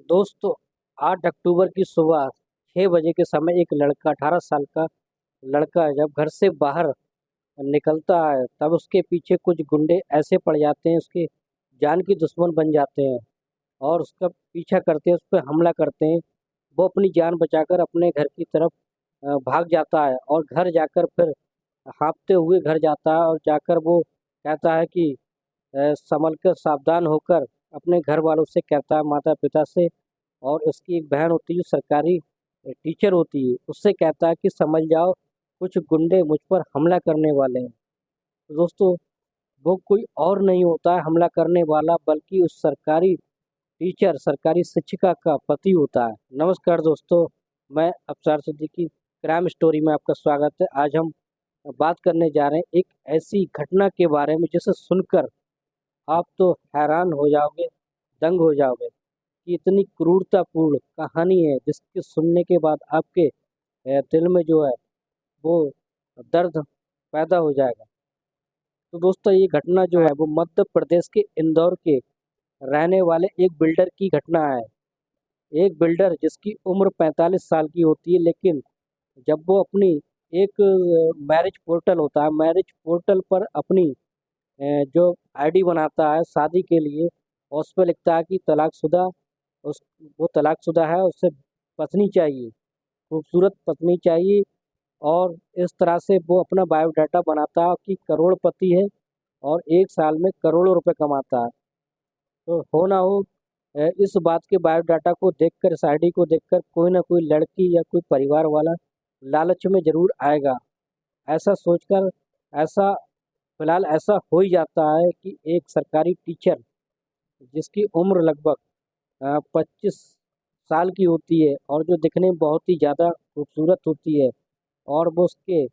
दोस्तों, 8 अक्टूबर की सुबह 6 बजे के समय एक लड़का 18 साल का लड़का जब घर से बाहर निकलता है तब उसके पीछे कुछ गुंडे ऐसे पड़ जाते हैं, उसके जान की दुश्मन बन जाते हैं और उसका पीछा करते हैं, उस पर हमला करते हैं। वो अपनी जान बचाकर अपने घर की तरफ भाग जाता है और घर जाकर फिर हाँफते हुए घर जाता है और जाकर वो कहता है कि संभल कर सावधान होकर अपने घर वालों से कहता है, माता पिता से और उसकी एक बहन होती है जो सरकारी टीचर होती है, उससे कहता है कि समझ जाओ, कुछ गुंडे मुझ पर हमला करने वाले हैं। तो दोस्तों, वो कोई और नहीं होता है हमला करने वाला, बल्कि उस सरकारी टीचर, सरकारी शिक्षिका का पति होता है। नमस्कार दोस्तों, मैं अफसर सिद्दीकी, क्राइम स्टोरी में आपका स्वागत है। आज हम बात करने जा रहे हैं एक ऐसी घटना के बारे में जिसे सुनकर आप तो हैरान हो जाओगे, दंग हो जाओगे कि इतनी क्रूरतापूर्ण कहानी है जिसके सुनने के बाद आपके दिल में जो है वो दर्द पैदा हो जाएगा। तो दोस्तों, ये घटना जो है वो मध्य प्रदेश के इंदौर के रहने वाले एक बिल्डर की घटना है। एक बिल्डर जिसकी उम्र 45 साल की होती है, लेकिन जब वो अपनी एक मैरिज पोर्टल होता है, मैरिज पोर्टल पर अपनी जो आईडी बनाता है शादी के लिए, और उस पर लिखता है कि तलाकशुदा, उस वो तलाकशुदा है, उसे पत्नी चाहिए, खूबसूरत पत्नी चाहिए। और इस तरह से वो अपना बायोडाटा बनाता है कि करोड़पति है और एक साल में करोड़ों रुपए कमाता है। तो हो ना हो, इस बात के बायोडाटा को देखकर, इस आईडी को देखकर कोई ना कोई लड़की या कोई परिवार वाला लालच में जरूर आएगा। ऐसा सोचकर, ऐसा फिलहाल ऐसा हो ही जाता है कि एक सरकारी टीचर जिसकी उम्र लगभग 25 साल की होती है और जो दिखने में बहुत ही ज़्यादा खूबसूरत होती है, और वो उसके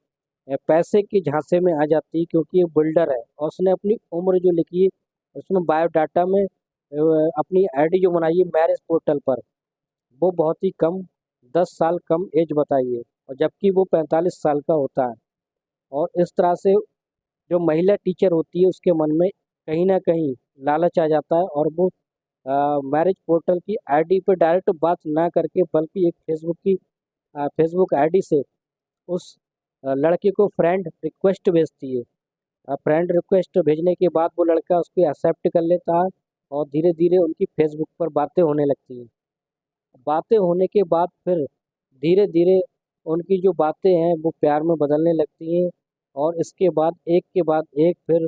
पैसे के झांसे में आ जाती है क्योंकि ये बिल्डर है और उसने अपनी उम्र जो लिखी है उसमें बायोडाटा में अपनी आईडी जो बनाई है मैरिज पोर्टल पर, वो बहुत ही कम, 10 साल कम एज बताई है, और जबकि वो 45 साल का होता है। और इस तरह से जो महिला टीचर होती है उसके मन में कहीं ना कहीं लालच आ जाता है और वो मैरिज पोर्टल की आईडी पे डायरेक्ट बात ना करके, बल्कि एक फेसबुक आईडी से उस लड़के को फ्रेंड रिक्वेस्ट भेजती है। फ्रेंड रिक्वेस्ट भेजने के बाद वो लड़का उसको एक्सेप्ट कर लेता है और धीरे धीरे उनकी फेसबुक पर बातें होने लगती हैं। बातें होने के बाद फिर धीरे धीरे उनकी जो बातें हैं वो प्यार में बदलने लगती हैं, और इसके बाद एक फिर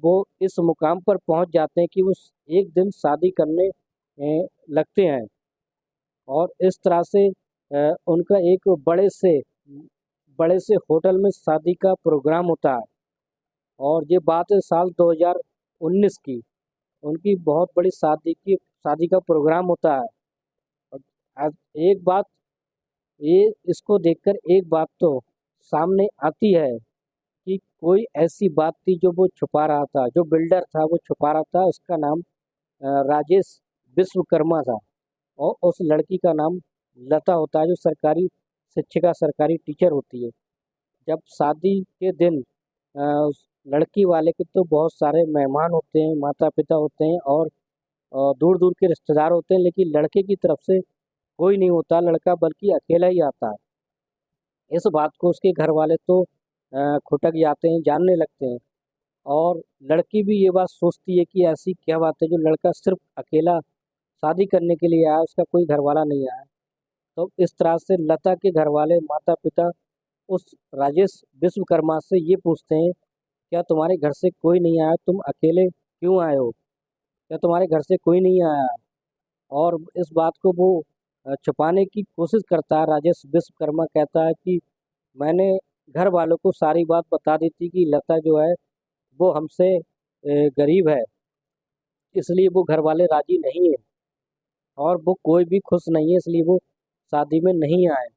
वो इस मुकाम पर पहुंच जाते हैं कि वो एक दिन शादी करने लगते हैं। और इस तरह से उनका एक बड़े से होटल में शादी का प्रोग्राम होता है। और ये बात है साल 2019 की। उनकी बहुत बड़ी शादी का प्रोग्राम होता है। और अब एक बात, ये इसको देखकर एक बात तो सामने आती है कि कोई ऐसी बात थी जो वो छुपा रहा था, जो बिल्डर था वो छुपा रहा था। उसका नाम राजेश विश्वकर्मा था और उस लड़की का नाम लता होता है, जो सरकारी शिक्षिका, सरकारी टीचर होती है। जब शादी के दिन उस लड़की वाले के तो बहुत सारे मेहमान होते हैं, माता पिता होते हैं और दूर दूर के रिश्तेदार होते हैं, लेकिन लड़के की तरफ से कोई नहीं होता लड़का, बल्कि अकेला ही आता है। इस बात को उसके घर वाले तो खुटक जाते हैं, जानने लगते हैं। और लड़की भी ये बात सोचती है कि ऐसी क्या बात है जो लड़का सिर्फ अकेला शादी करने के लिए आया, उसका कोई घर वाला नहीं आया। तो इस तरह से लता के घर वाले, माता पिता, उस राजेश विश्वकर्मा से ये पूछते हैं, क्या तुम्हारे घर से कोई नहीं आया, तुम अकेले क्यों आए हो, क्या तुम्हारे घर से कोई नहीं आया? और इस बात को वो छुपाने की कोशिश करता है। राजेश विश्वकर्मा कहता है कि मैंने घर वालों को सारी बात बता दी थी कि लता जो है वो हमसे गरीब है, इसलिए वो घर वाले राजी नहीं है, और वो कोई भी खुश नहीं है, इसलिए वो शादी में नहीं आए।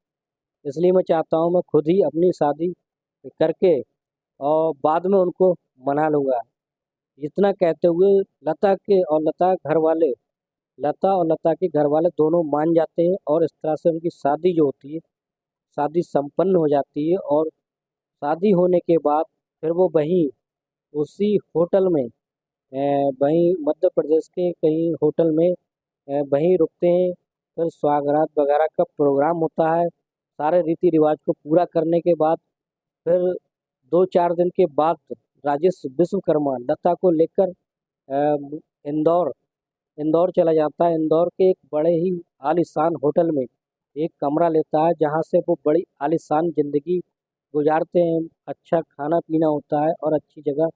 इसलिए मैं चाहता हूँ मैं खुद ही अपनी शादी करके और बाद में उनको मना लूँगा। इतना कहते हुए लता और लता के घर वाले दोनों मान जाते हैं, और इस तरह से उनकी शादी जो होती है, शादी संपन्न हो जाती है। और शादी होने के बाद फिर वो वहीं उसी होटल में, वहीं मध्य प्रदेश के कहीं होटल में वहीं रुकते हैं। फिर स्वागरात वगैरह का प्रोग्राम होता है। सारे रीति रिवाज को पूरा करने के बाद फिर 2-4 दिन के बाद राजेश विश्वकर्मा लता को लेकर इंदौर इंदौर चला जाता है। इंदौर के एक बड़े ही आलीशान होटल में एक कमरा लेता है, जहाँ से वो बड़ी आलीशान ज़िंदगी गुजारते हैं। अच्छा खाना पीना होता है और अच्छी जगह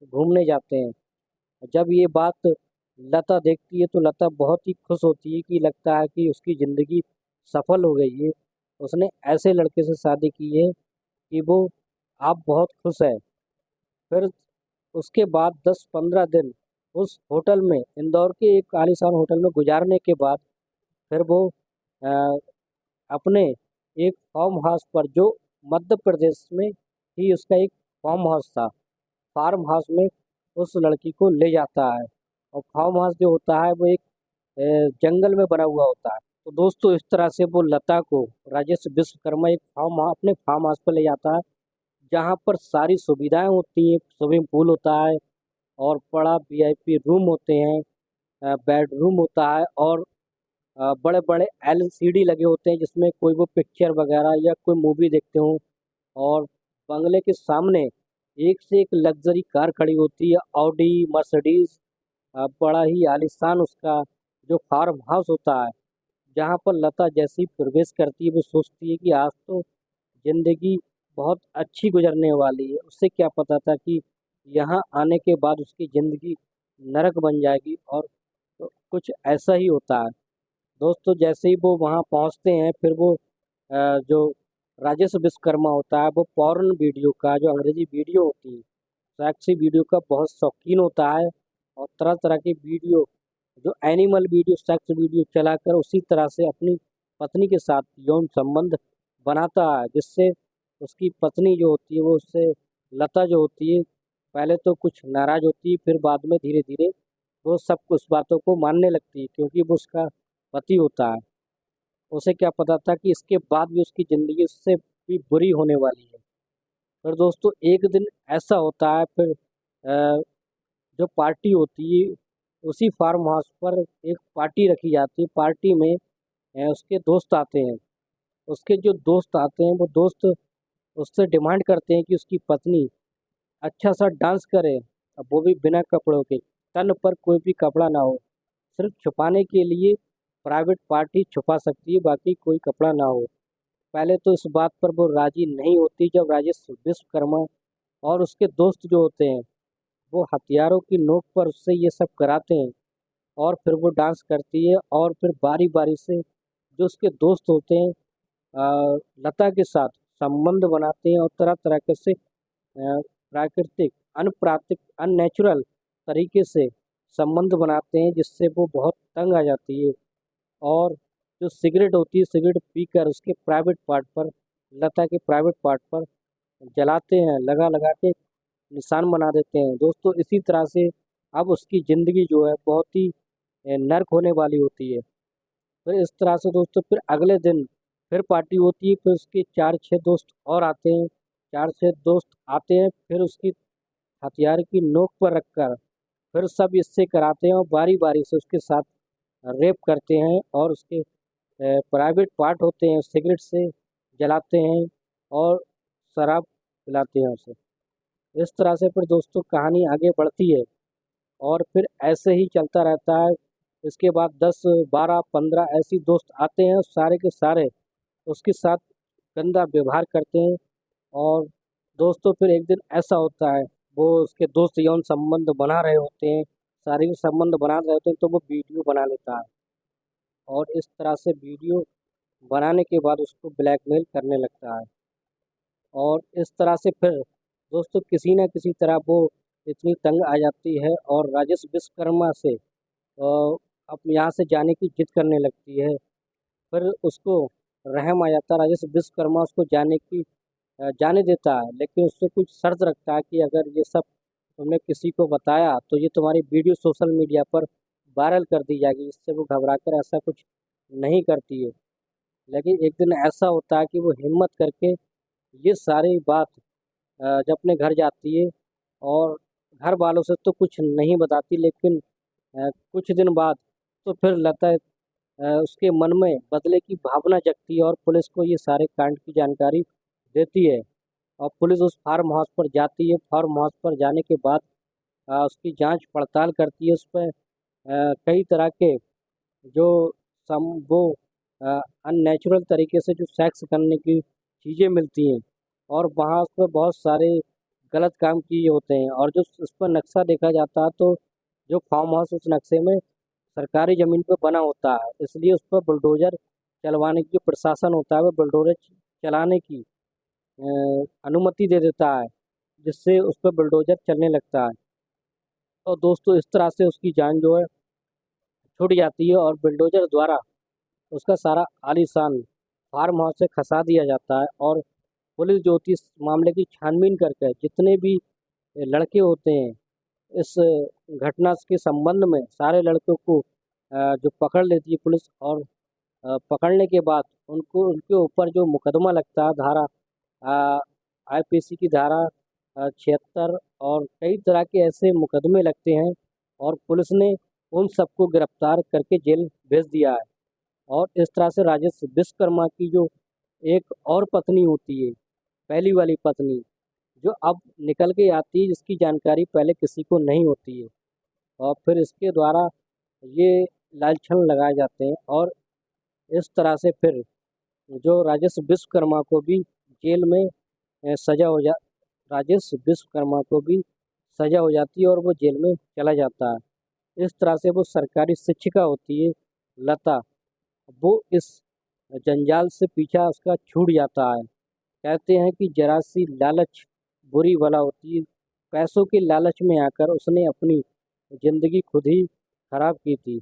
घूमने जाते हैं। जब ये बात लता देखती है तो लता बहुत ही खुश होती है कि लगता है कि उसकी ज़िंदगी सफल हो गई है। उसने ऐसे लड़के से शादी की है कि वो आप बहुत खुश है। फिर उसके बाद 10-15 दिन उस होटल में, इंदौर के एक आलीशान होटल में गुजारने के बाद फिर वो अ, अपने एक फार्म हाउस पर, जो मध्य प्रदेश में ही उसका एक फार्म हाउस था, फार्म हाउस में उस लड़की को ले जाता है। और फार्म हाउस जो होता है वो एक जंगल में बना हुआ होता है। तो दोस्तों इस तरह से वो लता को राजेश विश्वकर्मा एक अपने फार्म हाउस पर ले जाता है, जहाँ पर सारी सुविधाएं होती हैं। स्विमिंग पूल होता है और बड़ा वीआईपी रूम होते हैं, बेडरूम होता है और बड़े बड़े एलसीडी लगे होते हैं, जिसमें कोई वो पिक्चर वगैरह या कोई मूवी देखते हो। और बंगले के सामने एक से एक लग्जरी कार खड़ी होती है, ऑडी मर्सिडीज। बड़ा ही आलीशान उसका जो फार्म हाउस होता है, जहाँ पर लता जैसी प्रवेश करती है वो सोचती है कि आज तो ज़िंदगी बहुत अच्छी गुजरने वाली है। उससे क्या पता था कि यहाँ आने के बाद उसकी ज़िंदगी नरक बन जाएगी। और तो कुछ ऐसा ही होता है। दोस्तों जैसे ही वो वहाँ पहुँचते हैं, फिर वो जो राजेश विश्वकर्मा होता है वो पॉर्न वीडियो का, जो अंग्रेजी वीडियो होती है, सेक्सी वीडियो का बहुत शौकीन होता है। और तरह तरह की वीडियो, जो एनिमल वीडियो, सेक्स वीडियो चलाकर उसी तरह से अपनी पत्नी के साथ यौन संबंध बनाता है, जिससे उसकी पत्नी जो होती है वो उससे, लता जो होती है, पहले तो कुछ नाराज होती है, फिर बाद में धीरे धीरे वो सब कुछ बातों को मानने लगती है, क्योंकि वो उसका पति होता है। उसे क्या पता था कि इसके बाद भी उसकी ज़िंदगी उससे भी बुरी होने वाली है। फिर दोस्तों एक दिन ऐसा होता है, फिर जो पार्टी होती है उसी फार्म हाउस पर एक पार्टी रखी जाती है। पार्टी में उसके दोस्त आते हैं। उसके जो दोस्त आते हैं वो दोस्त उससे डिमांड करते हैं कि उसकी पत्नी अच्छा सा डांस करे, अब वो भी बिना कपड़ों के, तन पर कोई भी कपड़ा ना हो। सिर्फ छुपाने के लिए प्राइवेट पार्टी छुपा सकती है, बाकी कोई कपड़ा ना हो। पहले तो इस बात पर वो राजी नहीं होती। जब राजेश विश्वकर्मा और उसके दोस्त जो होते हैं वो हथियारों की नोक पर उससे ये सब कराते हैं, और फिर वो डांस करती है, और फिर बारी बारी से जो उसके दोस्त होते हैं लता के साथ संबंध बनाते हैं, और तरह तरह के से प्राकृतिक, अनप्राकृतिक, अननेचुरल तरीके से संबंध बनाते हैं, जिससे वो बहुत तंग आ जाती है। और जो सिगरेट होती है, सिगरेट पीकर उसके प्राइवेट पार्ट पर, लता के प्राइवेट पार्ट पर जलाते हैं, लगा लगा के निशान बना देते हैं। दोस्तों इसी तरह से अब उसकी ज़िंदगी जो है बहुत ही नर्क होने वाली होती है। फिर इस तरह से दोस्तों फिर अगले दिन फिर पार्टी होती है। फिर उसके 4-6 दोस्त और आते हैं। 4-6 दोस्त आते हैं, फिर उसकी हथियार की नोक पर रखकर फिर सब इससे कराते हैं, और बारी बारी से उसके साथ रेप करते हैं, और उसके प्राइवेट पार्ट होते हैं सिगरेट से जलाते हैं, और शराब पिलाते हैं उसे। इस तरह से फिर दोस्तों कहानी आगे बढ़ती है, और फिर ऐसे ही चलता रहता है। इसके बाद 10-12-15 ऐसे दोस्त आते हैं, सारे के सारे उसके साथ गंदा व्यवहार करते हैं। और दोस्तों फिर एक दिन ऐसा होता है, वो उसके दोस्त यौन संबंध बना रहे होते हैं, शारीरिक संबंध बना रहे होते हैं, तो वो वीडियो बना लेता है, और इस तरह से वीडियो बनाने के बाद उसको ब्लैकमेल करने लगता है। और इस तरह से फिर दोस्तों किसी न किसी तरह वो इतनी तंग आ जाती है, और राजेश विश्वकर्मा से अब यहाँ से जाने की जिद करने लगती है। फिर उसको रहम आ जाता है। राजेश विश्वकर्मा उसको जाने देता है, लेकिन उससे कुछ शर्त रखता है कि अगर ये सब तुमने किसी को बताया तो ये तुम्हारी वीडियो सोशल मीडिया पर वायरल कर दी जाएगी। इससे वो घबराकर ऐसा कुछ नहीं करती है। लेकिन एक दिन ऐसा होता है कि वो हिम्मत करके ये सारी बात जब अपने घर जाती है, और घर वालों से तो कुछ नहीं बताती, लेकिन कुछ दिन बाद तो फिर लता उसके मन में बदले की भावना जगती है और पुलिस को ये सारे कांड की जानकारी देती है। और पुलिस उस फार्म हाउस पर जाती है। फार्म हाउस पर जाने के बाद उसकी जांच पड़ताल करती है। उस पर कई तरह के जो सम वो अननेचुरल तरीके से जो सेक्स करने की चीज़ें मिलती हैं और वहाँ उस पर बहुत सारे गलत काम किए होते हैं। और जो उस पर नक्शा देखा जाता है तो जो फार्म हाउस उस नक्शे में सरकारी ज़मीन पर बना होता है, इसलिए उस पर बुलडोज़र चलवाने की जो प्रशासन होता है वो बुलडोज़र चलाने की अनुमति दे देता है, जिससे उस पर बुलडोज़र चलने लगता है। और दोस्तों इस तरह से उसकी जान जो है छूट जाती है और बुलडोज़र द्वारा उसका सारा आलीशान फार्म हाउस से खसा दिया जाता है। और पुलिस जो होती है इस मामले की छानबीन करके जितने भी लड़के होते हैं इस घटना के संबंध में सारे लड़कों को जो पकड़ लेती है पुलिस। और पकड़ने के बाद उनको उनके ऊपर जो मुकदमा लगता है धारा आईपीसी की धारा 76 और कई तरह के ऐसे मुकदमे लगते हैं और पुलिस ने उन सबको गिरफ्तार करके जेल भेज दिया है। और इस तरह से राजेश विश्वकर्मा की जो एक और पत्नी होती है, पहली वाली पत्नी, जो अब निकल के आती है जिसकी जानकारी पहले किसी को नहीं होती है। और फिर इसके द्वारा ये लालछन लगाए जाते हैं और इस तरह से फिर जो राजेश विश्वकर्मा को भी जेल में सजा हो जा राजेश विश्वकर्मा को भी सजा हो जाती है और वो जेल में चला जाता है। इस तरह से वो सरकारी शिक्षिका होती है लता, वो इस जंजाल से पीछा उसका छूट जाता है। कहते हैं कि जरा सी लालच बुरी बला होती है। पैसों के लालच में आकर उसने अपनी ज़िंदगी खुद ही खराब की थी।